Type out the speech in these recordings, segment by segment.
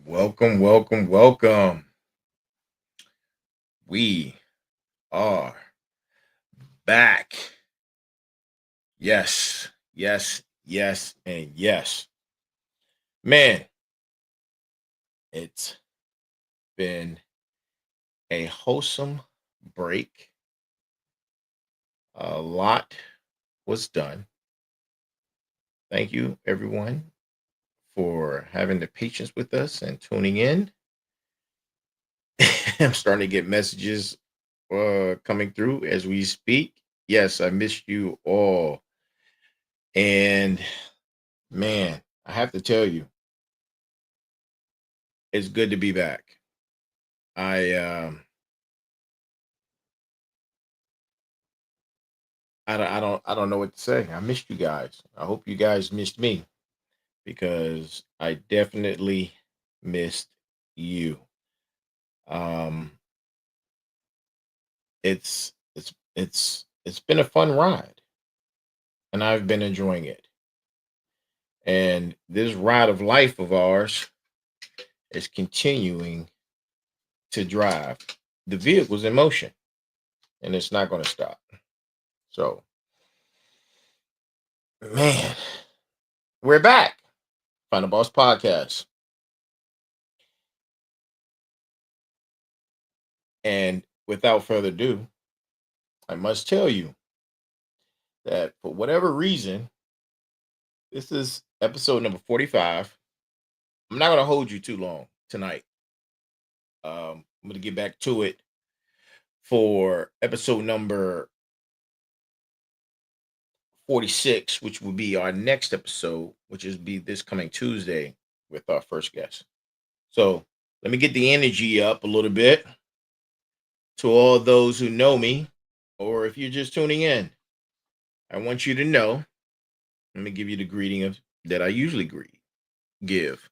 Welcome, welcome, welcome. We are back. Yes, yes, yes, and yes. Man, it's been a wholesome break. A lot was done. Thank you, everyone, for having the patience with us and tuning in. I'm starting to get messages coming through as we speak. Yes, I missed you all. And man, I have to tell you, it's good to be back. I um I don't know what to say. I missed you guys. I hope you guys missed me because I definitely missed you. Um it's been a fun ride and I've been enjoying it. And this ride of life of ours is continuing to drive. The vehicle's in motion and it's not going to stop. So, man, we're back. Final Boss Podcast. And without further ado, I must tell you that for whatever reason, this is episode number 45. I'm not going to hold you too long tonight. I'm going to get back to it for episode number 46, which will be our next episode, which is be this coming Tuesday with our first guest. So let me get the energy up a little bit to all those who know me, or if you're just tuning in, I want you to know. Let me give you the greeting of that I usually give.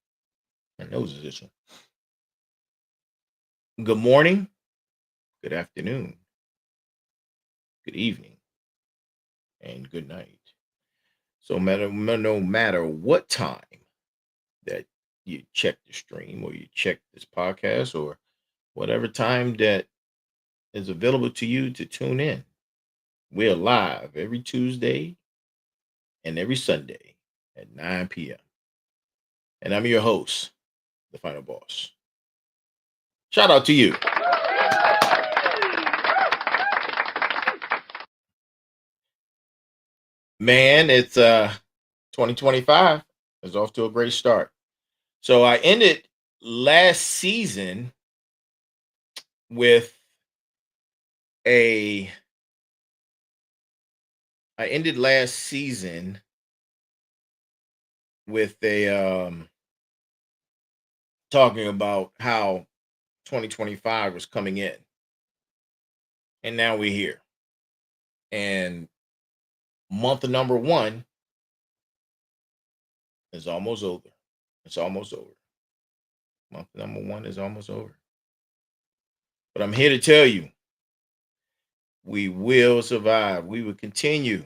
My nose is itching. Good morning, good afternoon, good evening, and good night. So no matter what time that you check the stream or you check this podcast or whatever time that is available to you to tune in, we're live every Tuesday and every Sunday at 9 p.m. And I'm your host, the Final Boss. Shout out to you. Man, it's 2025 is off to a great start. So I ended last season with a I ended last season with a talking about how 2025 was coming in. And now we're here. And month number 1 is almost over. It's almost over. Month number 1 is almost over. But I'm here to tell you, we will survive. We will continue.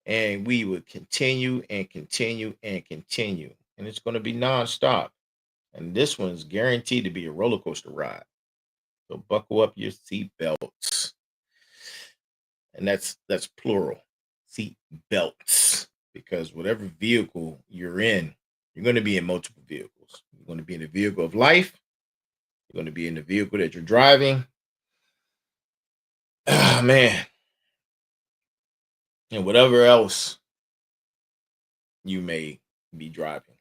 And we will continue and continue and continue. And it's going to be nonstop. And this one's guaranteed to be a roller coaster ride. So buckle up your seat belts. And that's plural. Seat belts. Because whatever vehicle you're in, you're going to be in multiple vehicles. You're going to be in the vehicle of life. You're going to be in the vehicle that you're driving. Ah, man. And whatever else you may be driving.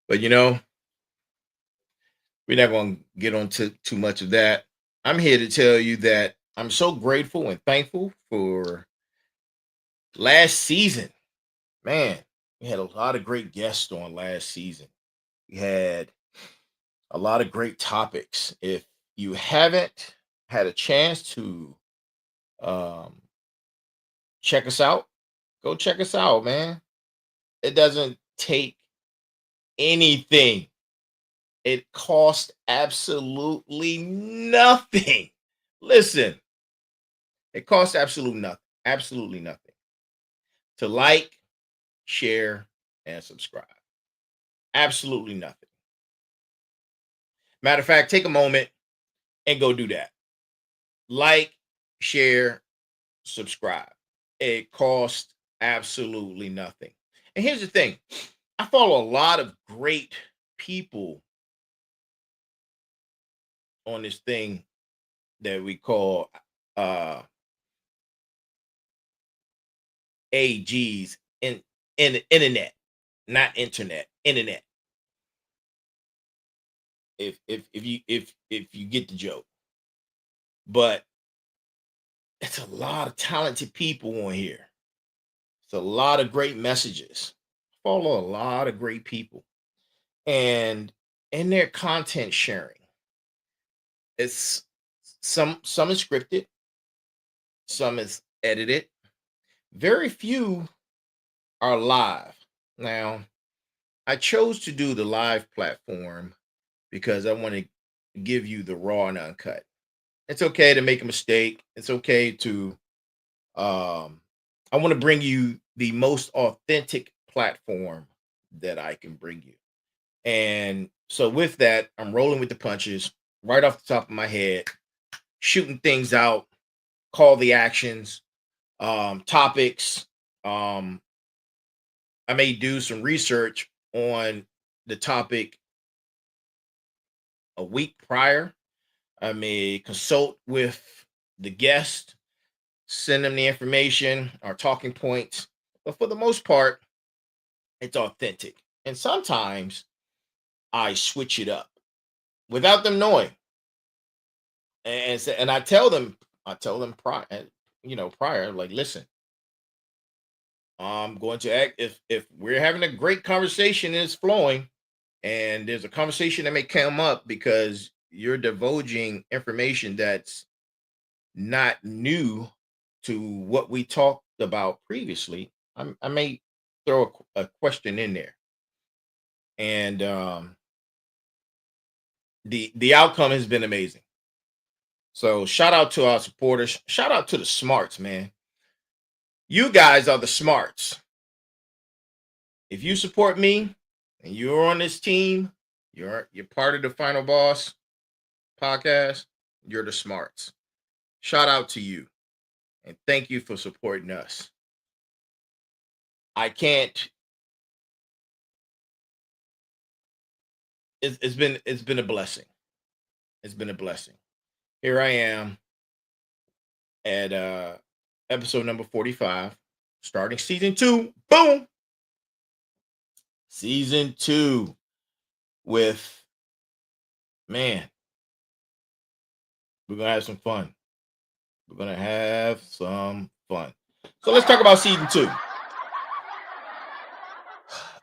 But we're not going to get on to too much of that. I'm here to tell you that I'm so grateful and thankful for last season. Man, we had a lot of great guests on last season. We had a lot of great topics. If you haven't had a chance to um, check us out, go check us out, man. It doesn't take anything. It costs absolutely nothing. Listen, it costs absolutely nothing to like, share, and subscribe. Absolutely nothing. Matter of fact, take a moment and go do that. Like, share, subscribe. It costs absolutely nothing. And here's the thing, I follow a lot of great people on this thing that we call uh AGs in the internet, not internet, internet. If you get the joke. But it's a lot of talented people on here. It's a lot of great messages. Follow a lot of great people. And in their content sharing, it's some is scripted, some is edited. Very few are live. Now, I chose to do the live platform because I want to give you the raw and uncut. It's okay to make a mistake. It's okay to I want to bring you the most authentic platform that I can bring you. And so with that, I'm rolling with the punches right off the top of my head, shooting things out, call the actions, topics. Um, I may do some research on the topic a week prior. I may consult with the guest, send them the information, our talking points. But for the most part, it's authentic. And sometimes I switch it up without them knowing. And I tell them prior, prior, like, listen, I'm going to act if we're having a great conversation and it's flowing, and there's a conversation that may come up because you're divulging information that's not new to what we talked about previously. I may throw a question in there, and the outcome has been amazing. So shout out to our supporters. Shout out to the smarts, man. You guys are the smarts. If you support me and you're on this team, you're part of the Final Boss podcast. You're the smarts. Shout out to you and thank you for supporting us. I can't. It's been a blessing. It's been a blessing. Here I am at episode number 45, starting season 2. Boom! Season 2 with, man, we're gonna have some fun. We're gonna have some fun. So let's talk about season 2.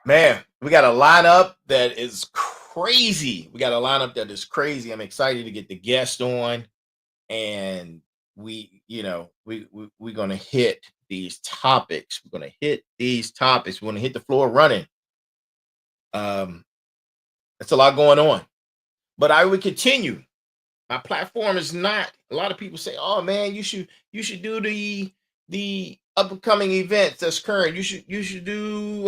Man, we got a lineup that is crazy. We got a lineup that is crazy. I'm excited to get the guest on, and we're gonna hit these topics. We're gonna hit these topics. We're gonna hit the floor running. Um, that's a lot going on, but I would continue. My platform is not. A lot of people say, "Oh man, you should do the upcoming events that's current. You should do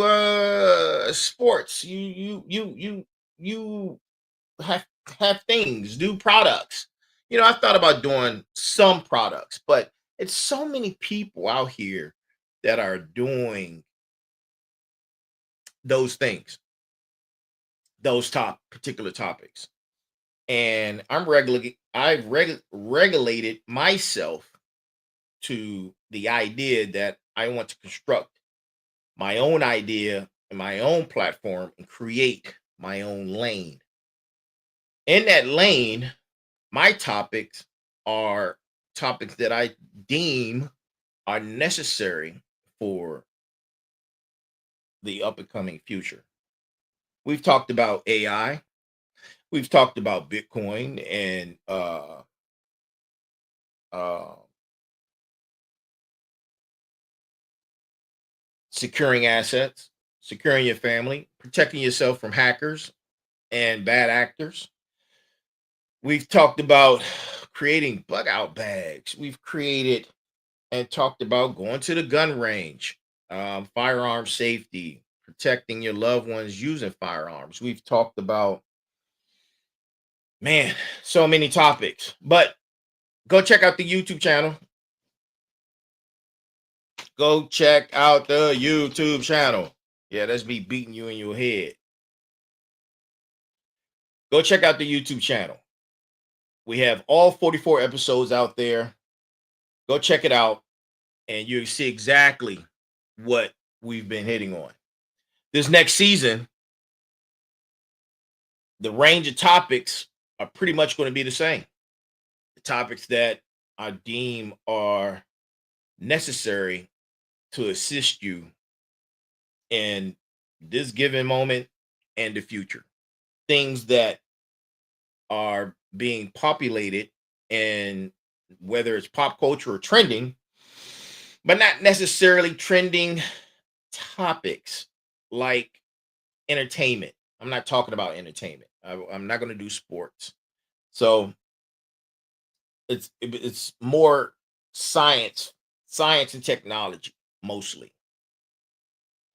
sports. You have things, do products." I thought about doing some products, but it's so many people out here that are doing those things, those particular topics. And I've regulated myself to the idea that I want to construct my own idea and my own platform and create my own lane. In that lane, my topics are topics that I deem are necessary for the up and coming future. We've talked about AI, we've talked about Bitcoin and uh securing assets, securing your family, protecting yourself from hackers and bad actors. We've talked about creating bug out bags. We've created and talked about going to the gun range, firearm safety, protecting your loved ones using firearms. We've talked about Man, so many topics. But go check out the YouTube channel. Go check out the YouTube channel. Yeah, that's me beating you in your head. Go check out the YouTube channel. We have all 44 episodes out there. Go check it out, and you see exactly what we've been hitting on. This next season, the range of topics are pretty much going to be the same. The topics that I deem are necessary to assist you in this given moment and the future. Things that are being populated, and whether it's pop culture or trending, but not necessarily trending topics like entertainment. I'm not talking about entertainment. I'm not going to do sports. So it's more science, science and technology mostly.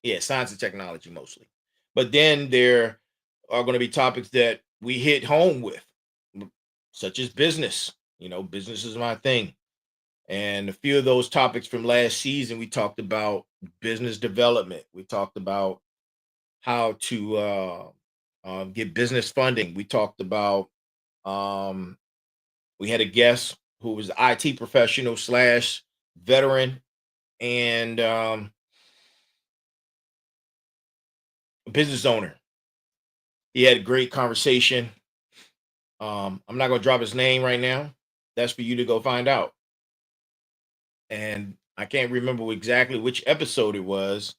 Yeah, science and technology mostly. But then there are going to be topics that we hit home with, such as business. Business is my thing. And a few of those topics from last season, we talked about business development. We talked about how to get business funding. We talked about, um, we had a guest who was an IT professional slash veteran and a business owner. He had a great conversation. I'm not going to drop his name right now. That's for you to go find out. And I can't remember exactly which episode it was.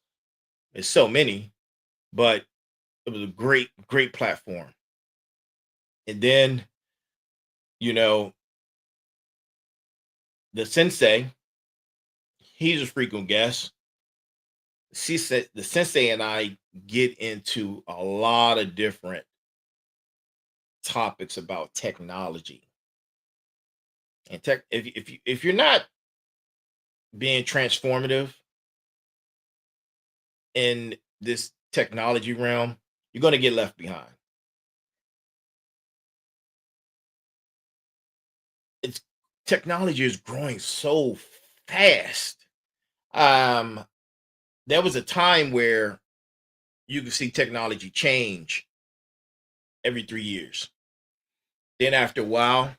It's so many, but it was a great, great platform. And then, you know, the sensei, he's a frequent guest. She said the sensei and I get into a lot of different topics about technology and tech. If you're not being transformative in this technology realm, you're going to get left behind. It's Technology is growing so fast. Um, there was a time where you could see technology change every 3 years. Then after a while,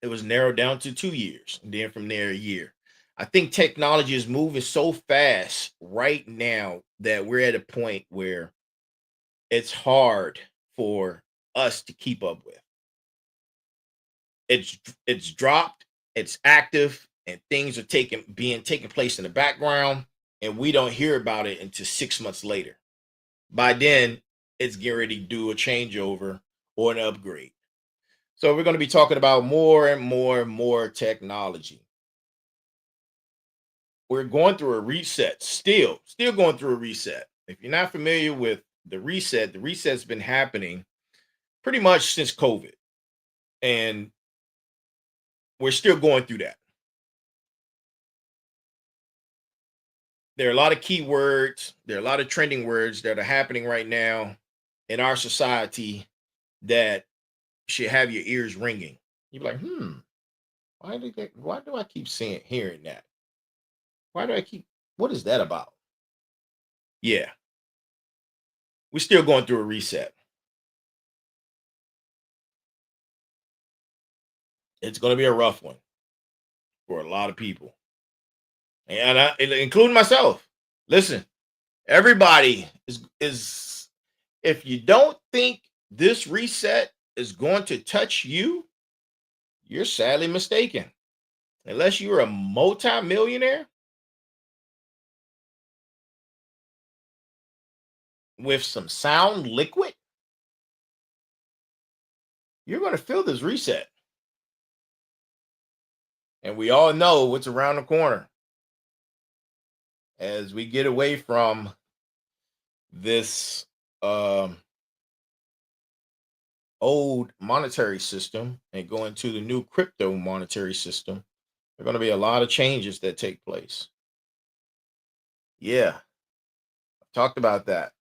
it was narrowed down to 2 years. And then from there, a year. I think technology is moving so fast right now that we're at a point where it's hard for us to keep up with. It's dropped, it's active, and things are taking place in the background, and we don't hear about it until 6 months later. By then, it's getting ready to do a changeover or an upgrade. So we're going to be talking about more and more and more technology. We're going through a reset, still going through a reset. If you're not familiar with the reset's been happening pretty much since COVID, and we're still going through that. There are a lot of keywords, there are a lot of trending words that are happening right now in our society that should have your ears ringing. You're like, why do I keep seeing hearing that? Why do I keep what is that about? Yeah, we're still going through a reset. It's going to be a rough one for a lot of people, including myself. Listen, everybody is. If you don't think this reset is going to touch you, you're sadly mistaken. Unless you're a multi-millionaire with some sound liquid, you're going to feel this reset. And we all know what's around the corner as we get away from this um, old monetary system and go into the new crypto monetary system. There are going to be a lot of changes that take place. Yeah, talked about that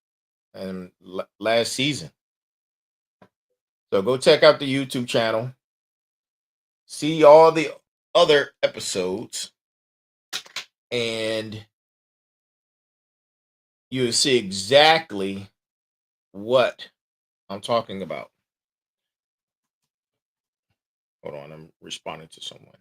and last season. So go check out the YouTube channel, see all the other episodes, and you'll see exactly what I'm talking about. Hold on, I'm responding to someone.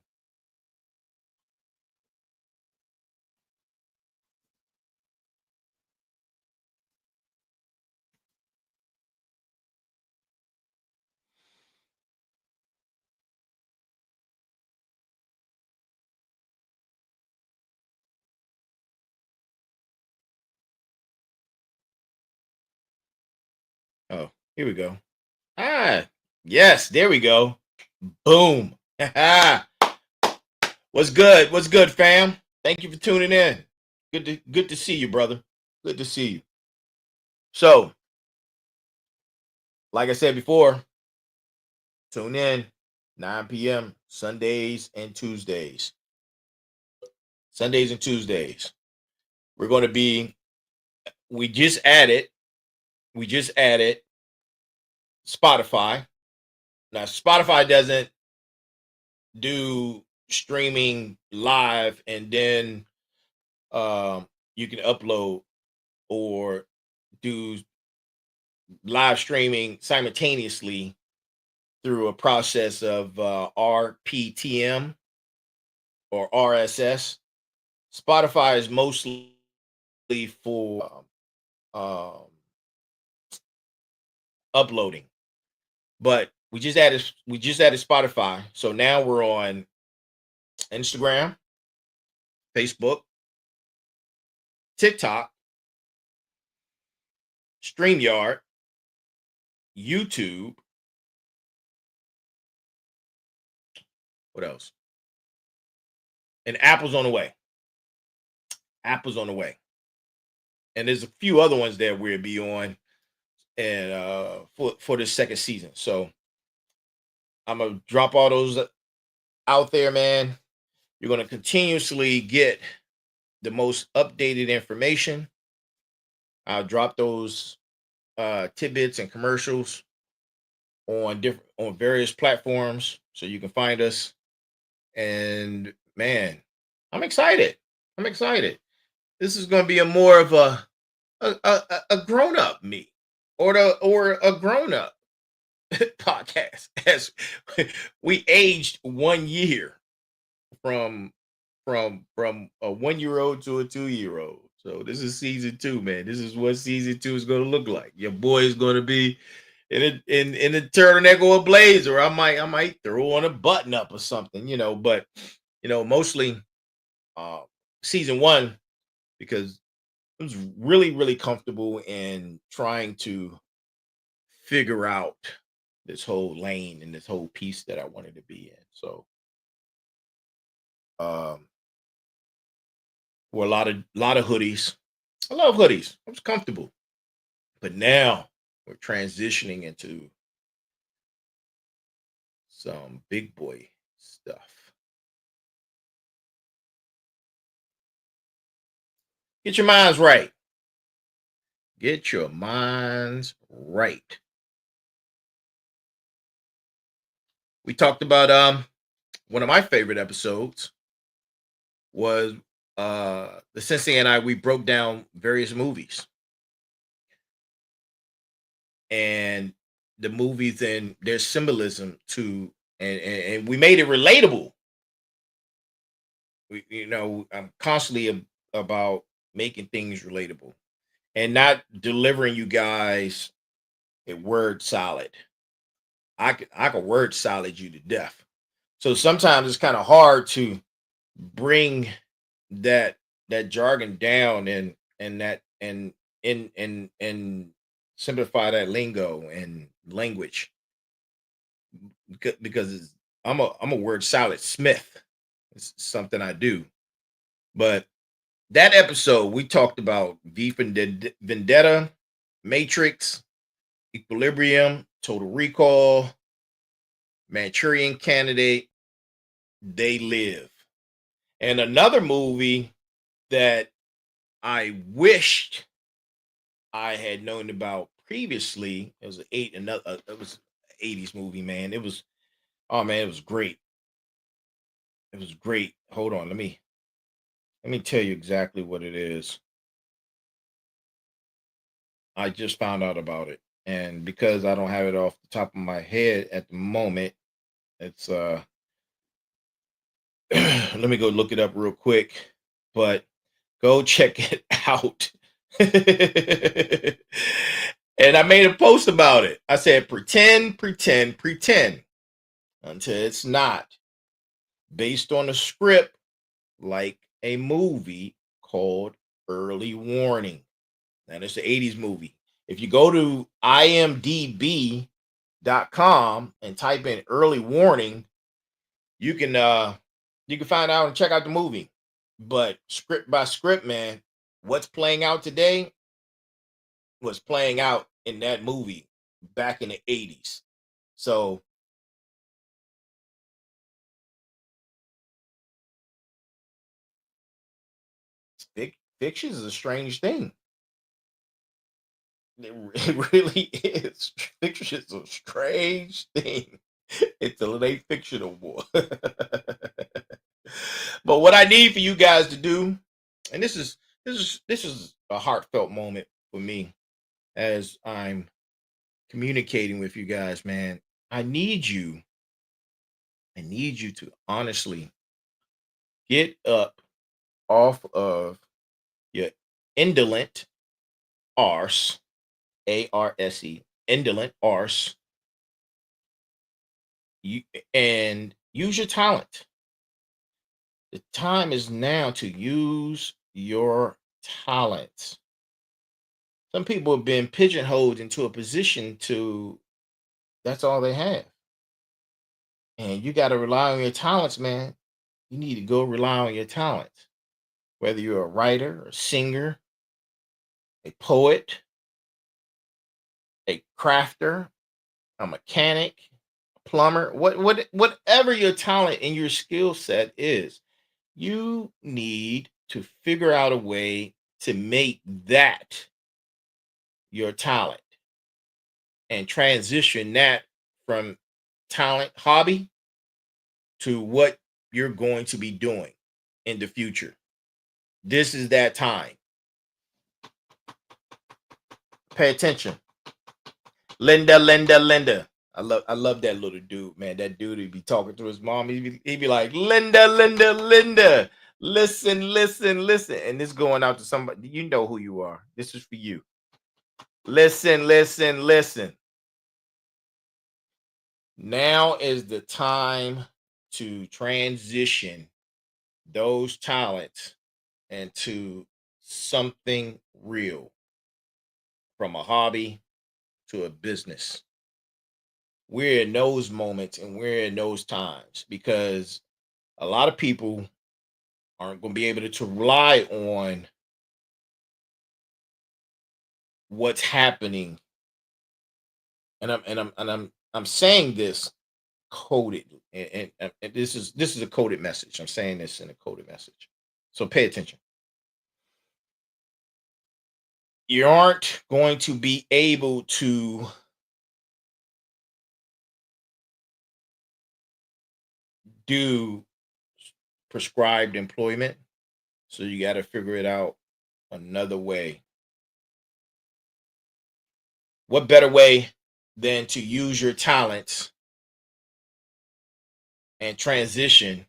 Oh, here we go. Ah, yes, there we go. Boom. What's good? What's good, fam? Thank you for tuning in. Good to see you, brother. Good to see you. So, like I said before, tune in 9 p.m. Sundays and Tuesdays. Sundays and Tuesdays. We're going to be we just added Spotify. Now Spotify doesn't do streaming live and then you can upload or do live streaming simultaneously through a process of RPTM or RSS. Spotify is mostly for uploading, but we just added Spotify, so now we're on Instagram, Facebook, TikTok, StreamYard, YouTube. What else? And Apple's on the way. Apple's on the way. And there's a few other ones that we'll be on and for the second season. So I'm gonna drop all those out there, man. You're gonna continuously get the most updated information. I'll drop those tidbits and commercials on various platforms so you can find us. And man, I'm excited. I'm excited. This is going to be a more of a grown up me or a grown up podcast as we aged 1 year from from a 1 year old to a 2 year old. So this is season two, man. This is what season two is going to look like. Your boy is going to be in a turtleneck or a blazer. I might throw on a button up or something, But mostly uh, season one because I was really comfortable in trying to figure out this whole lane and this whole piece that I wanted to be in. So um wore a lot of hoodies. I love hoodies. I was comfortable. But now we're transitioning into some big boy stuff. Get your minds right. Get your minds right. We talked about one of my favorite episodes was the Sensei and I we broke down various movies and the movies and their symbolism to and we made it relatable. I'm constantly about making things relatable and not delivering you guys a word solid. I could word solid you to death. So sometimes it's kind of hard to bring that jargon down and that and simplify that lingo and language because I'm a word salad smith. It's something I do. But that episode we talked about Vendetta, Matrix, Equilibrium, Total Recall, Manchurian Candidate, They Live. And another movie that I wished I had known about previously. It was '80s movie, man. It was, oh man, it was great. It was great. Hold on, let me tell you exactly what it is. I just found out about it, and because I don't have it off the top of my head at the moment, it's let me go look it up real quick. But go check it out. And I made a post about it. I said, pretend, pretend, pretend until it's not based on a script like a movie called Early Warning. And it's the '80s movie. If you go to imdb.com and type in Early Warning, you can find out and check out the movie. But script by script, man, what's playing out today was playing out in that movie back in the '80s. So fiction is a strange thing. It really is. Fiction is a strange thing until they fictional more. But what I need for you guys to do, and this is a heartfelt moment for me as I'm communicating with you guys, man. I need you. I need you to honestly get up off of your indolent arse, ARSE, indolent arse, you, and use your talent. The time is now to use your talent. Some people have been pigeonholed into a position to that's all they have. And you got to rely on your talents, man. You need to go rely on your talents. Whether you're a writer, a singer, a poet, a crafter, a mechanic, a plumber, whatever your talent and your skill set is, you need to figure out a way to make that your talent and transition that from talent hobby to what you're going to be doing in the future. This is that time. Pay attention. Linda. I love that little dude, man. That dude he'd be talking to his mom. He'd be like, Linda. Listen. And this going out to somebody. You know who you are. This is for you. Listen. Now is the time to transition those talents into something real, from a hobby to a business. We're in those moments and we're in those times because a lot of people aren't going to be able to rely on what's happening. And I'm saying this coded, and this is a coded message. I'm saying this in a coded message. So pay attention. You aren't going to be able to do prescribed employment. So you got to figure it out another way. What better way than to use your talents and transition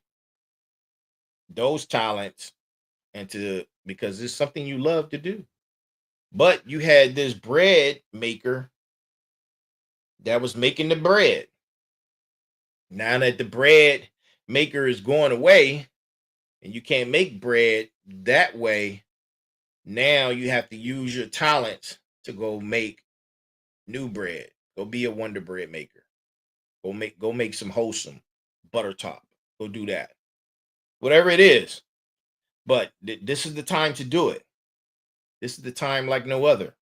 those talents into, because it's something you love to do. But you had this bread maker that was making the bread. Now that the bread maker is going away and you can't make bread that way, now you have to use your talents to go make new bread. Go be a Wonder Bread maker. Go make some wholesome butter top. Go do that. Whatever it is. But this is the time to do it. This is the time like no other.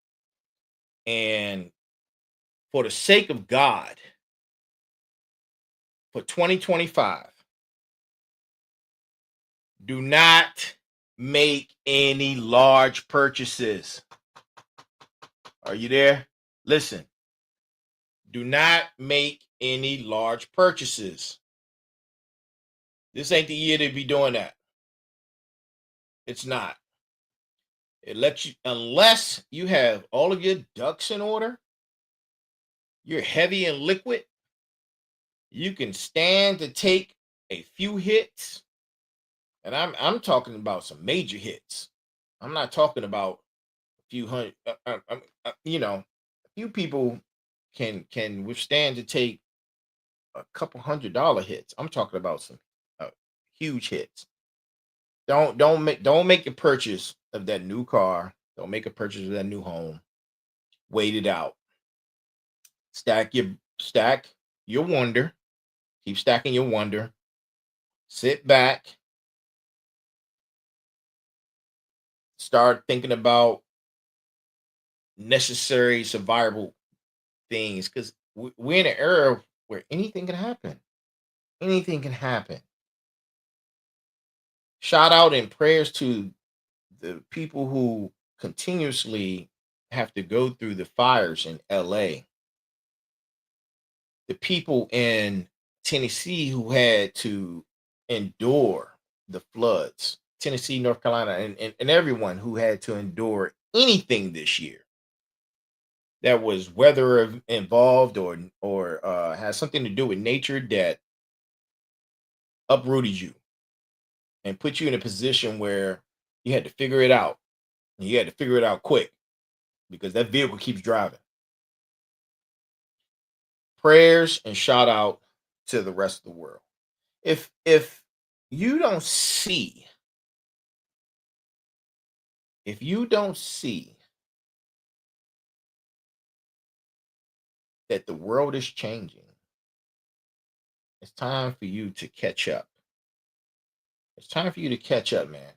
And for the sake of God, for 2025, do not make any large purchases. Are you there? Listen, Do not make any large purchases. This ain't the year to be doing that. It's not. It lets you, unless you have all of your ducks in order, you're heavy and liquid, you can stand to take a few hits. And I'm talking about some major hits. I'm not talking about a few hundred. A few people can withstand to take a couple $100 hits. I'm talking about some huge hits. Don't make a purchase of that new car. Don't make a purchase of that new home. Wait it out. Stack your wonder. Keep stacking your wonder. Sit back. Start thinking about necessary survival things because we're in an era where anything can happen. Anything can happen. Shout out and prayers to the people who continuously have to go through the fires in LA. The people in Tennessee who had to endure the floods. Tennessee, North Carolina, and everyone who had to endure anything this year that was weather involved or has something to do with nature that uprooted you and put you in a position where you had to figure it out. And you had to figure it out quick because that vehicle keeps driving. Prayers and shout out to the rest of the world. If you don't see, if you don't see that the world is changing, it's time for you to catch up. It's time for you to catch up, man.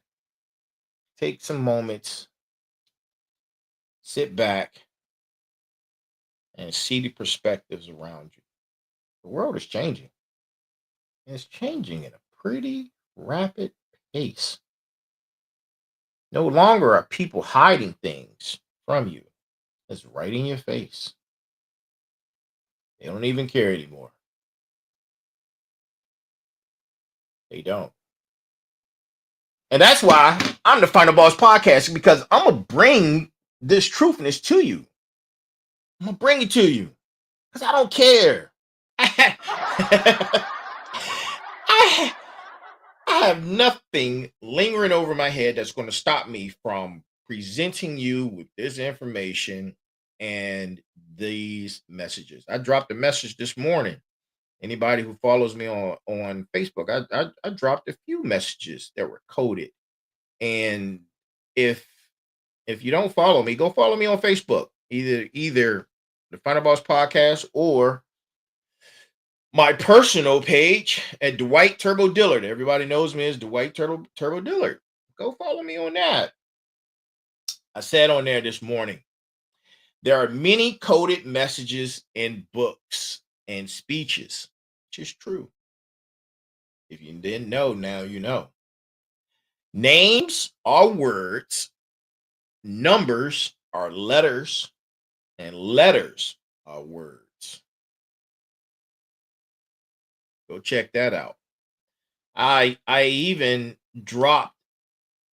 Take some moments, sit back, and see the perspectives around you. The world is changing. And it's changing at a pretty rapid pace. No longer are people hiding things from you. It's right in your face. They don't even care anymore. They don't. And that's why I'm the Final Boss Podcast because I'm going to bring this truthness to you. I'm going to bring it to you because I don't care. I, I have nothing lingering over my head that's going to stop me from presenting you with this information and these messages. I dropped a message this morning. Anybody who follows me on Facebook, I dropped a few messages that were coded. And if you don't follow me, go follow me on Facebook. Either the Final Boss Podcast or my personal page at Dwight Turbo Dillard. Everybody knows me as Dwight Turbo Dillard. Go follow me on that. I said on there this morning, there are many coded messages in books and speeches, which is true. If you didn't know, now you know. Names are words, numbers are letters, and letters are words. Go check that out. I even dropped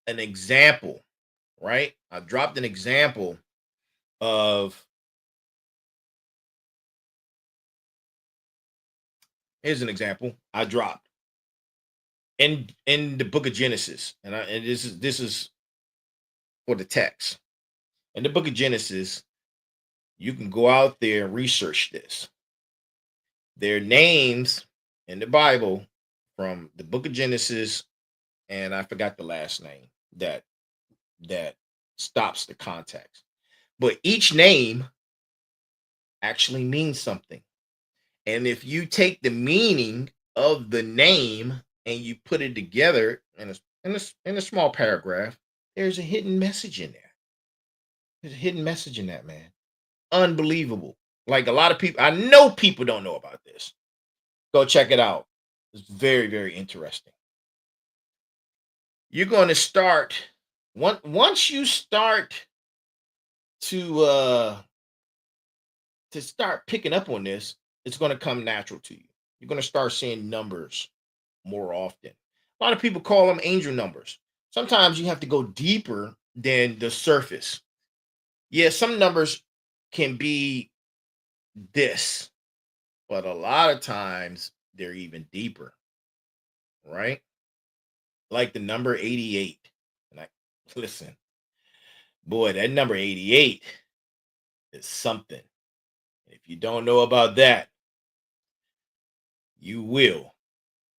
an example, right? I dropped an example of here's an example I dropped in the book of Genesis, and this is for the text. In the book of Genesis, you can go out there and research this. Their names in the Bible from the book of Genesis, and I forgot the last name that stops the context. But each name actually means something. And if you take the meaning of the name and you put it together in a small paragraph, there's a hidden message in there. There's a hidden message in that, man. Unbelievable. Like a lot of people, I know people don't know about this. Go check it out. It's very, very interesting. You're going to start once you start to to start picking up on this, it's going to come natural to you. You're going to start seeing numbers more often. A lot of people call them angel numbers. Sometimes you have to go deeper than the surface. Yeah, some numbers can be this, but a lot of times they're even deeper, right? Like the number 88. And I listen, boy, that number 88 is something. If you don't know about that, you will,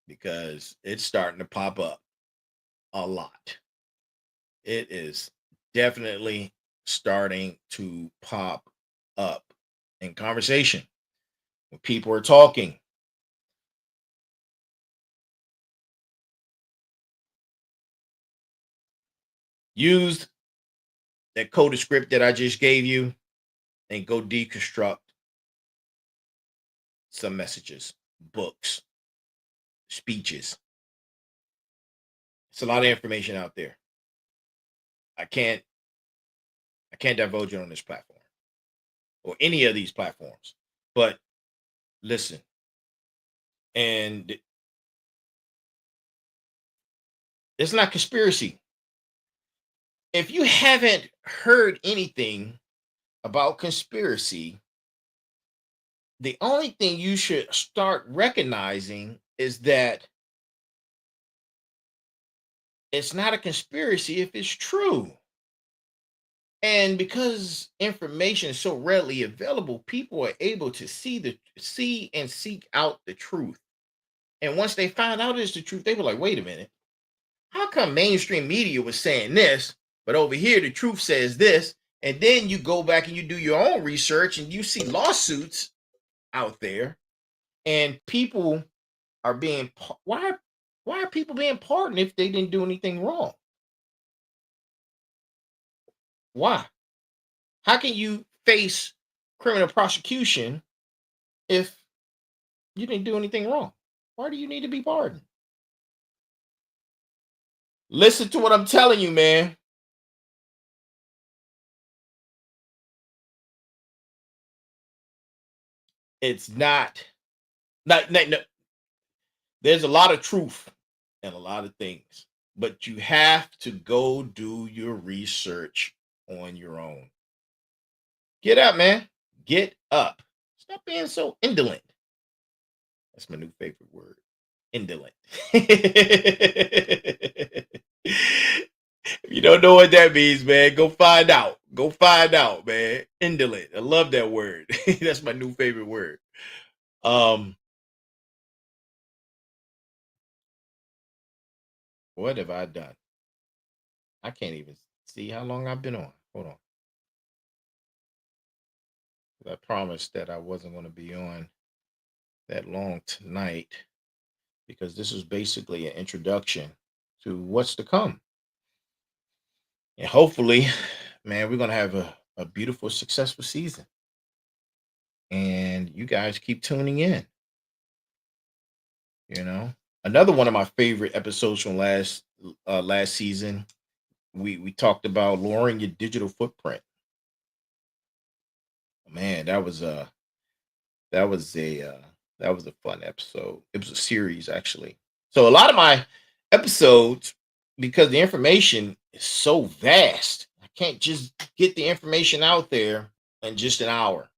because it's starting to pop up a lot. It is definitely starting to pop up in conversation when people are talking. Use that coded script that I just gave you and go deconstruct some messages, books, speeches. It's a lot of information out there. I can't I can't divulge it on this platform or any of these platforms. But listen, and it's not conspiracy. If you haven't heard anything about conspiracy, the only thing you should start recognizing is that it's not a conspiracy if it's true. And because information is so readily available, people are able to see and seek out the truth. And once they find out it's the truth, they were like, wait a minute, how come mainstream media was saying this, but over here the truth says this? And then you go back and you do your own research and you see lawsuits out there, and people are being why are people being pardoned if they didn't do anything wrong? Why? How can you face criminal prosecution if you didn't do anything wrong? Why do you need to be pardoned? Listen to what I'm telling you, man. It's not no, there's a lot of truth and a lot of things, but you have to go do your research on your own. Get up, man. Get up. Stop being so indolent. That's my new favorite word. Indolent. If you don't know what that means, man, go find out. Go find out, man. Indolent. I love that word. That's my new favorite word. Um, what have I done? I can't even see how long I've been on. Hold on. I promised that I wasn't going to be on that long tonight because this is basically an introduction to what's to come. And hopefully, man, we're going to have a beautiful, successful season. And you guys keep tuning in. You know, another one of my favorite episodes from last season. We talked about lowering your digital footprint. Man, that was that was a fun episode. It was a series actually. So a lot of my episodes, because the information is so vast, I can't just get the information out there in just an hour,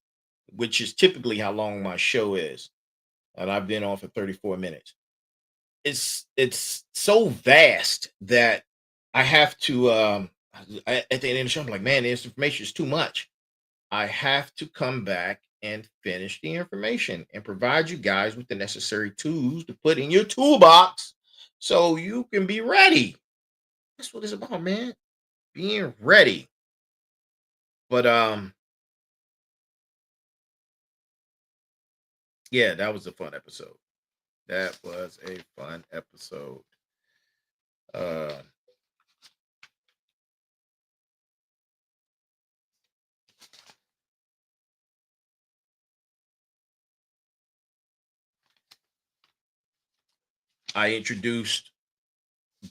which is typically how long my show is. And I've been on for 34 minutes. It's so vast that I have to at the end of the show, I'm like, man, this information is too much. I have to come back and finish the information and provide you guys with the necessary tools to put in your toolbox so you can be ready. That's what it's about, man. Being ready. But yeah, that was a fun episode. That was a fun episode. Uh I introduced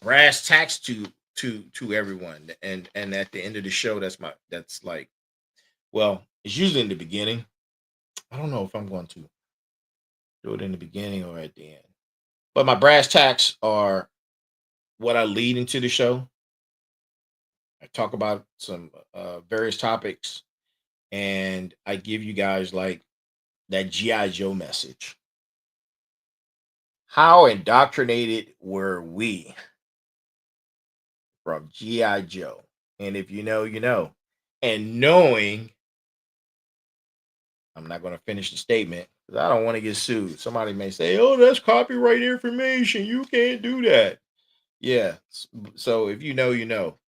brass tacks to everyone, and at the end of the show, that's like, well, it's usually in the beginning, I don't know if I'm going to do it in the beginning or at the end. But my brass tacks are what I lead into the show. I talk about some various topics, and I give you guys like that GI Joe message. How indoctrinated were we from GI Joe? And if you know, you know. And knowing, I'm not going to finish the statement because I don't want to get sued. Somebody may say, "Oh, that's copyright information. You can't do that." Yeah. So if you know, you know.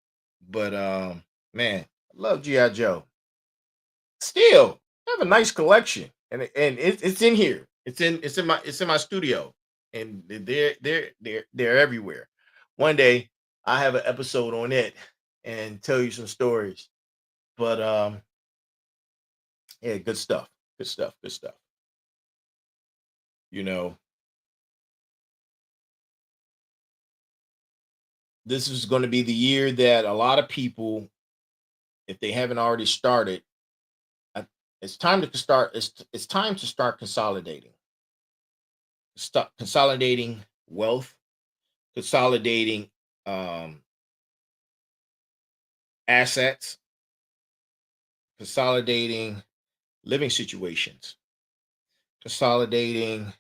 But man, I love GI Joe. Still, I have a nice collection, and it's in here. It's in my studio, and they're everywhere. One day I have an episode on it and tell you some stories. But yeah, good stuff. Good stuff. Good stuff. You know, this is going to be the year that a lot of people, if they haven't already started, I- it's time to start. It's time to start consolidating. Stop consolidating wealth, consolidating um, assets, consolidating living situations, consolidating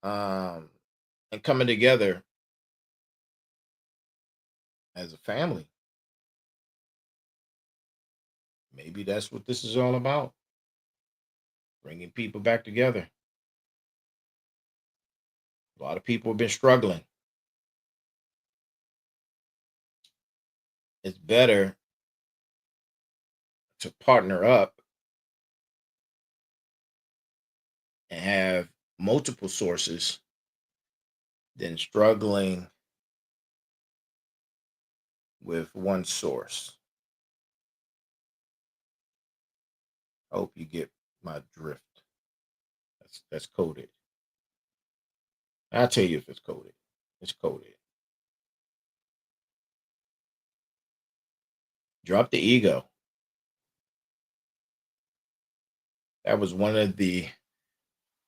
um, and coming together as a family. Maybe that's what this is all about, bringing people back together. A lot of people have been struggling. It's better to partner up and have multiple sources than struggling with one source. I hope you get my drift. That's coded. I'll tell you if it's coded. It's coded. Drop the ego. That was one of the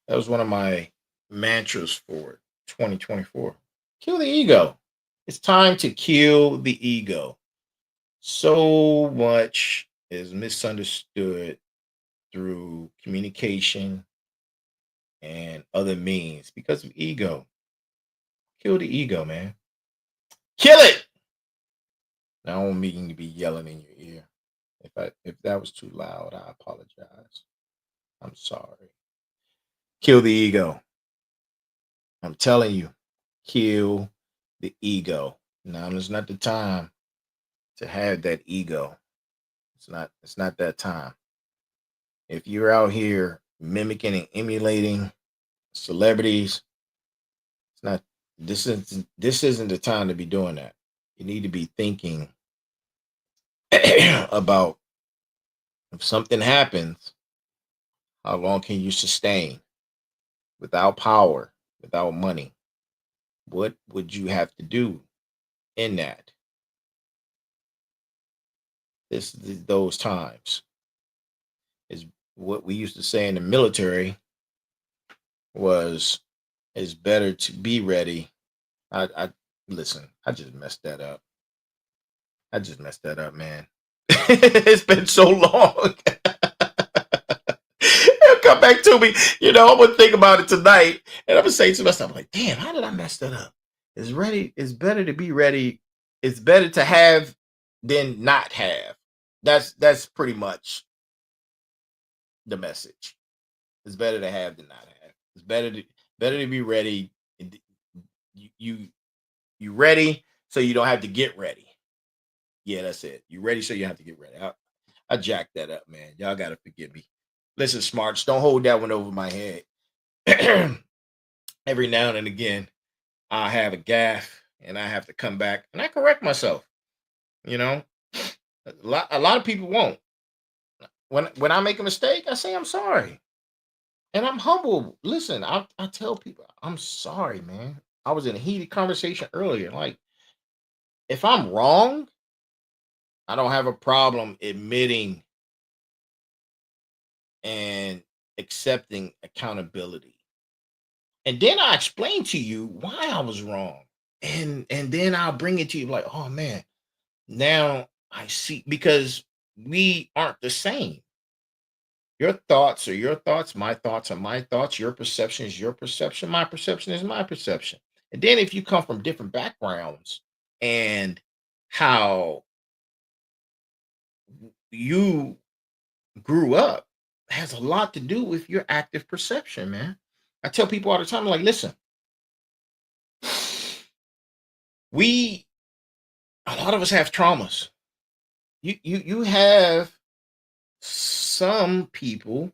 that was one of my mantras for 2024. Kill the ego. It's time to kill the ego. So much is misunderstood through communication and other means because of ego. Kill the ego, man. Kill it. Now, I don't mean to be yelling in your ear. If that was too loud, I apologize. I'm sorry. Kill the ego. I'm telling you, kill the ego. Now is not the time to have that ego. It's not that time. If you're out here mimicking and emulating celebrities, it's not this isn't the time to be doing that. You need to be thinking about if something happens, how long can you sustain without power, without money? What would you have to do in that? Those times is what we used to say in the military was it's better to be ready. I listen. I just messed that up. I just messed that up, man. It's been so long. It'll come back to me. I'm gonna think about it tonight, and I'm gonna say to myself, like, "Damn, how did I mess that up?" It's ready. It's better to be ready. It's better to have than not have. That's pretty much the message. It's better to have than not have. It's better to be ready. You you ready so you don't have to get ready. Yeah, that's it. You ready so you have to get ready. I jacked that up, man. Y'all gotta forgive me. Listen, smarts, don't hold that one over my head. Every now and again, I have a gaff and I have to come back and I correct myself. You know, a lot of people won't. When I make a mistake, I say I'm sorry. And I'm humble. Listen, I tell people, I'm sorry, man. I was in a heated conversation earlier. Like, if I'm wrong, I don't have a problem admitting and accepting accountability. And then I explain to you why I was wrong. And then I'll bring it to you like, oh man, now I see, because we aren't the same. Your thoughts are your thoughts, my thoughts are my thoughts, your perception is your perception, my perception is my perception. And then if you come from different backgrounds and how you grew up has a lot to do with your active perception, man. I tell people all the time, like, listen, we a lot of us have traumas. You have some people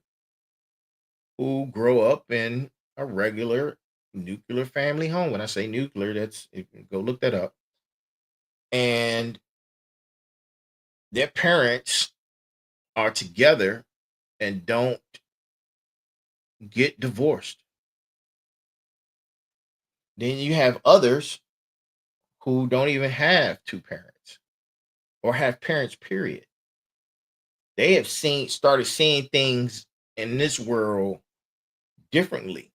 who grow up in a regular nuclear family home. When I say nuclear, go look that up. And their parents are together and don't get divorced. Then you have others who don't even have two parents or have parents, period. They have started seeing things in this world differently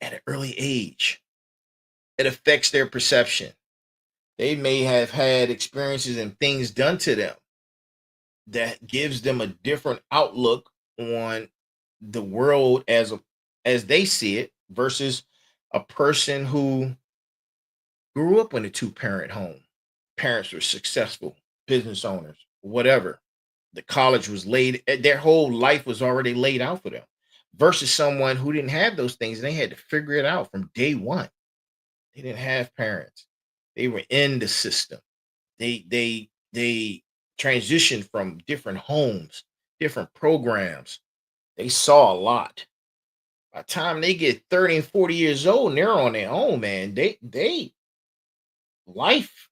at an early age. It affects their perception. They may have had experiences and things done to them that gives them a different outlook on the world as they see it versus a person who grew up in a two-parent home. Parents were successful business owners, whatever. The college was their whole life was already laid out for them versus someone who didn't have those things and they had to figure it out from day one. They didn't have parents. They were in the system. They transitioned from different homes, different programs. They saw a lot. By the time they get 30 and 40 years old and they're on their own, man, they life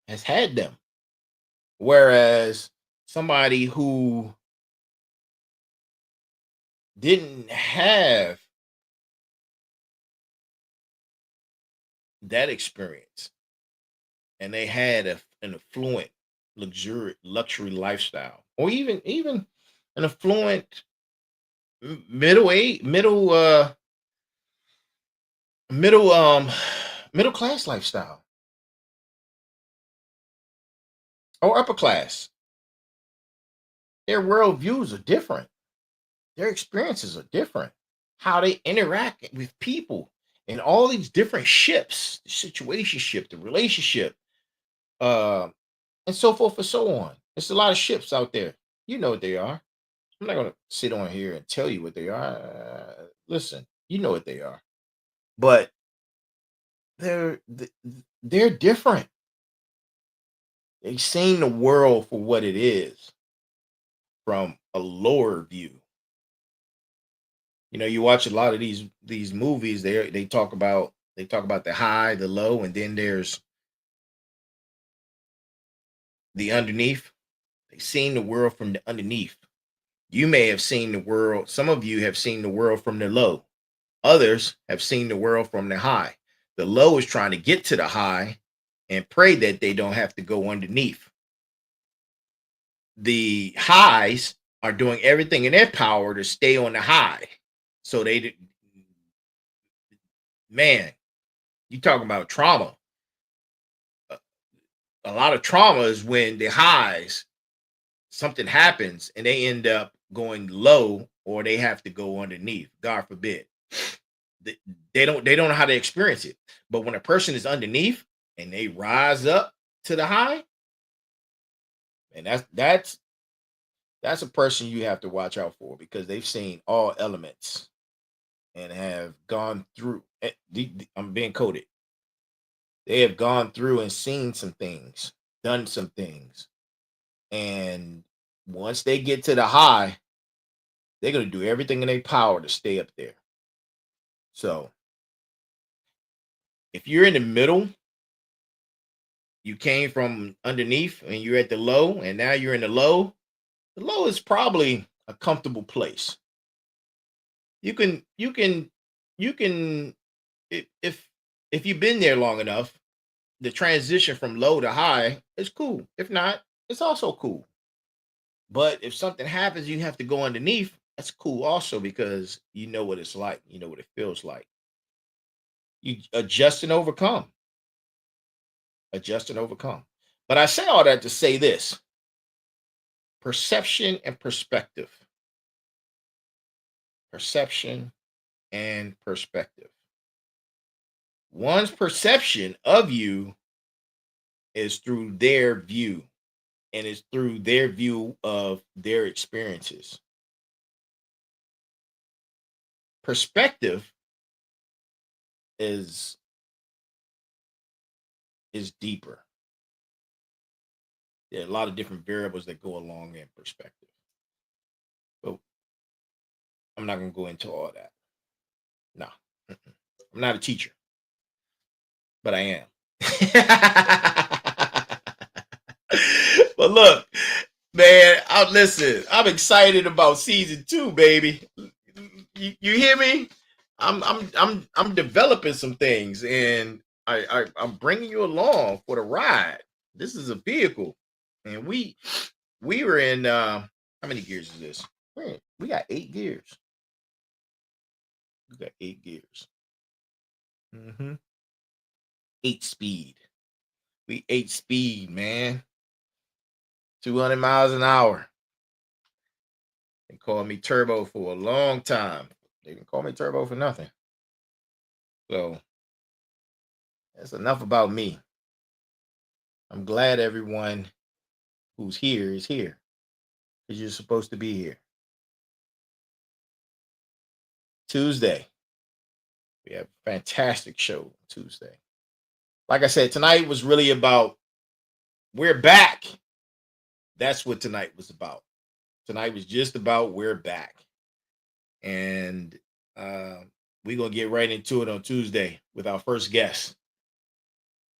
has had them. Whereas somebody who didn't have that experience and they had an affluent luxury lifestyle, or even an affluent middle age middle middle class lifestyle or upper class, their worldviews are different. Their experiences are different. How they interact with people and all these different ships, the situationship, the relationship, uh, and so forth and so on. There's a lot of ships out there. You know what they are. I'm not gonna sit on here and tell you what they are. Listen, you know what they are. But they're different. They've seen the world for what it is from a lower view. You know, you watch a lot of these movies. They talk about the high, the low, and then there's the underneath. They've seen the world from the underneath. You may have seen the world. Some of you have seen the world from the low. Others have seen the world from the high. The low is trying to get to the high and pray that they don't have to go underneath. The highs are doing everything in their power to stay on the high. So man, you talking about trauma. A a lot of trauma is when the highs, something happens and they end up going low or they have to go underneath. God forbid. They, they don't know how to experience it. But when a person is underneath and they rise up to the high, and that's a person you have to watch out for because they've seen all elements and have gone through. I'm being coded. They have gone through and seen some things, done some things, and once they get to the high, they're gonna do everything in their power to stay up there. So if you're in the middle, you came from underneath and you're at the low, and now you're in the low. The low is probably a comfortable place. You can if you've been there long enough, the transition from low to high is cool. If not, it's also cool. But if something happens, you have to go underneath. That's cool also because you know what it's like, you know what it feels like. You adjust and overcome, adjust and overcome. But I say all that to say this: perception and perspective, perception and perspective. One's perception of you is through their view, and it's through their view of their experiences. Perspective is is deeper. There are a lot of different variables that go along in perspective. But I'm not gonna go into all that. No. Mm-mm. I'm not a teacher, but I am. But look, man, I listen. I'm excited about season two, baby. You hear me? I'm developing some things, and I'm bringing you along for the ride. This is a vehicle, and we were in how many gears is this? We got 8 gears. We got 8 gears. Hmm. 8 speed. We 8 speed, man. 200 miles an hour. They called me Turbo for a long time. They didn't call me Turbo for nothing. So that's enough about me. I'm glad everyone who's here is here because you're supposed to be here. Tuesday, we have a fantastic show Tuesday. Like I said, tonight was really about we're back. That's what tonight was about. Tonight was just about we're back. And uh, we're going to get right into it on Tuesday with our first guest.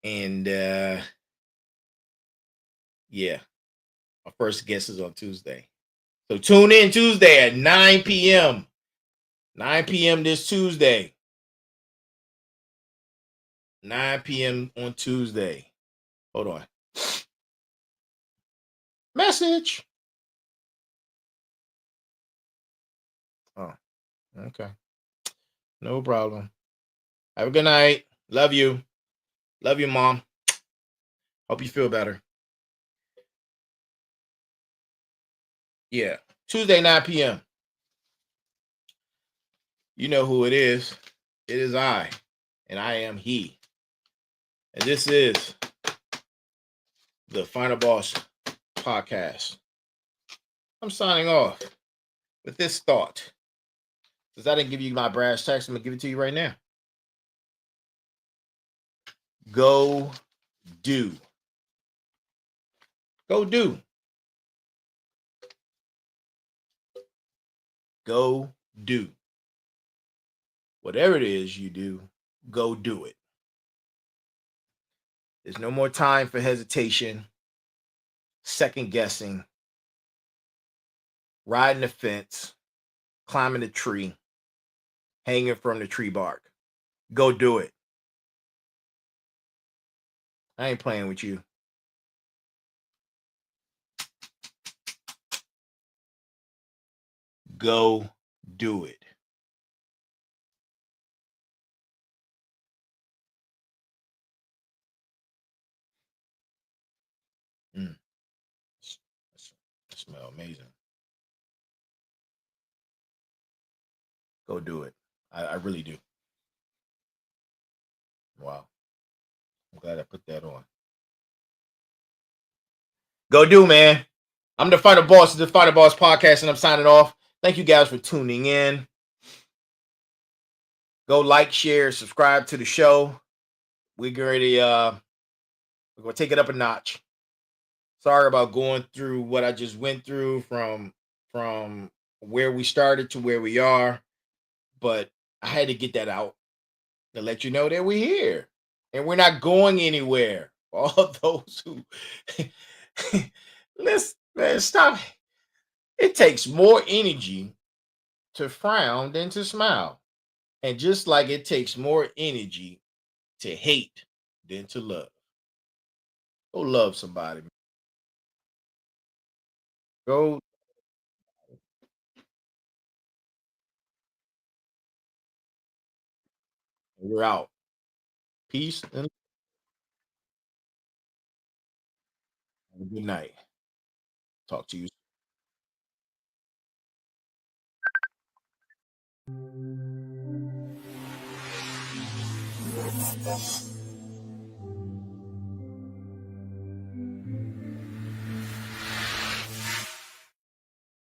And yeah, our first guest is on Tuesday. So tune in Tuesday at 9 p.m. 9 p.m. this Tuesday. 9 p.m. on Tuesday. Hold on. Message. Oh, okay. No problem. Have a good night. Love you. Love you, Mom. Hope you feel better. Yeah. Tuesday, 9 p.m. You know who it is. It is I, and I am he. And this is the Final Boss podcast. I'm signing off with this thought. Since I didn't give you my brass tacks, I'm going to give it to you right now. Go do. Go do. Go do. Whatever it is you do, go do it. There's no more time for hesitation, second guessing, riding the fence, climbing the tree, hanging from the tree bark. Go do it. I ain't playing with you. Go do it. Mm, that smell amazing. Go do it. I really do. Wow. I'm glad I put that on. Go do, man. I'm the Final Boss of the Final Boss podcast, and I'm signing off. Thank you guys for tuning in. Go like, share, subscribe to the show. We're gonna take it up a notch. Sorry about going through what I just went through from where we started to where we are, but I had to get that out to let you know that we're here and we're not going anywhere. All those who listen, man, stop. It takes more energy to frown than to smile. And just like it takes more energy to hate than to love. Go love somebody. Go We're out. Peace and have a good night. Talk to you.